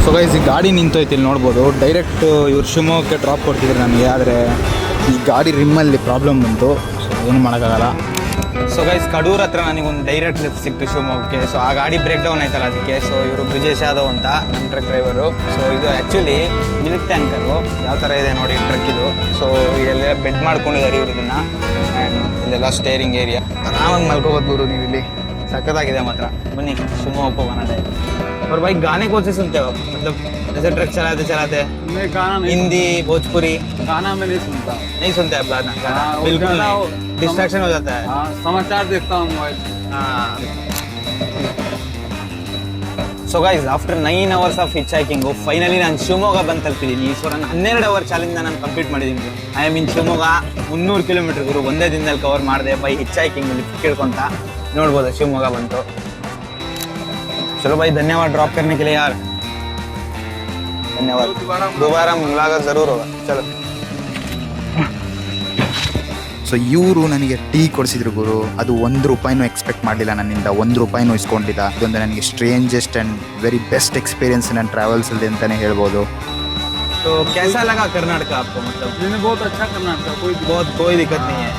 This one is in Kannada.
ಸೊ ಗೈಸ್ ಈ ಗಾಡಿ ನಿಂತೋಯ್ತು, ಇಲ್ಲಿ ನೋಡ್ಬೋದು. ಡೈರೆಕ್ಟ್ ಇವ್ರು ಶಿವಮೊಗ್ಗಕ್ಕೆ ಡ್ರಾಪ್ ಕೊಡ್ತಿದ್ರು ನನಗೆ. ಆದರೆ ಈ ಗಾಡಿ ರಿಮ್ಮಲ್ಲಿ ಪ್ರಾಬ್ಲಮ್ ಬಂತು, ಸೊ ಏನು ಮಾಡೋಕ್ಕಾಗಲ್ಲ. ಸೊ ಗೈಸ್ ಕಡೂರ್ ಹತ್ರ ನನಗೊಂದು ಡೈರೆಕ್ಟ್ ಲಿಫ್ಟ್ ಸಿಕ್ತು ಶಿವಮೊಗ್ಗಕ್ಕೆ. ಸೊ ಆ ಗಾಡಿ ಬ್ರೇಕ್ ಡೌನ್ ಆಯ್ತಲ್ಲ ಅದಕ್ಕೆ. ಸೊ ಇವರು ಬ್ರಿಜೇಶ್ ಯಾದವ್ ಅಂತ ನಮ್ಮ ಟ್ರಕ್ ಡ್ರೈವರು. ಸೊ ಇದು ಆ್ಯಕ್ಚುಲಿ ಮಿಲ್ಕ್ ಟ್ಯಾಂಕರು ಯಾವ ಥರ ಇದೆ ನೋಡಿ ಟ್ರಕ್ ಇದು. ಸೊ ಇಲ್ಲೆಲ್ಲ ಬೆಡ್ ಮಾಡ್ಕೊಂಡಿದ್ದಾರೆ ಇವರು ಇದನ್ನು. ಆ್ಯಂಡ್ ಇಲ್ಲೆಲ್ಲ ಸ್ಟೇರಿಂಗ್ ಏರಿಯಾ, ಆರಾಮಾಗಿ ಮಲ್ಕೋಬೋದು ನೀವು ಇಲ್ಲಿ. ಸಖತ್ತಾಗಿದೆ ಮಾತ್ರ. ಬನ್ನಿ शिवमोगा को गाना है। और भाई गाने कौन से सुनते हो? मतलब जैसे ट्रक चलाते मैं गाना नहीं, हिंदी भोजपुरी गाना मैं नहीं सुनता। नहीं सुनते आप गाना? हाँ, बिल्कुल गाना नहीं, डिस्ट्रैक्शन हो जाता है। हाँ, समाचार देखता हूँ mobile. So guys after 9 hours of hitchhiking finally ನಾನು ಶಿವಮೊಗ್ಗ ಬಂದು ತಲುಪಿದ್ದೀನಿ. ಸೊ ನಾನು 12 hour ಚಾಲೆಂಜ್ನ ನಾನು ಕಂಪ್ಲೀಟ್ ಮಾಡಿದ್ದೀನಿ. I am in Shivamogga. 300 kilometre ಗುರು ಒಂದೇ ದಿನದಲ್ಲಿ ಕವರ್ ಮಾಡಿದೆ ಬೈ ಹಿಚ್ ಹೈಕಿಂಗ್ ಲಿಫ್ಟ್ ಕೇಳ್ಕೊಂತ. ನೋಡ್ಬೋದು ಶಿವಮೊಗ್ಗ ಬಂತು. चलो भाई धन्यवाद ड्रॉप करने के लिए यार, धन्यवाद. दोबारा मुलाकात जरूर होगा. चलो. ಸೊ ಇವರು ನನಗೆ ಟೀ ಕೊಡಿಸಿದ್ರು ಗುರು. ಅದು ₹1 ಎಕ್ಸ್ಪೆಕ್ಟ್ ಮಾಡಲಿಲ್ಲ ನನ್ನಿಂದ. ₹1 ಇಸ್ಕೊಂಡಿದ್ದ. ಇದೊಂದು ನನಗೆ strangest and very best experience ನನ್ನ ಟ್ರಾವೆಲ್ಸಲ್ಲಿ ಅಂತಲೇ ಹೇಳ್ಬೋದು. तो कैसा लगा कर्नाटक आपको? मतलब बहुत अच्छा कर्नाटक, कोई दिक्कत नहीं है.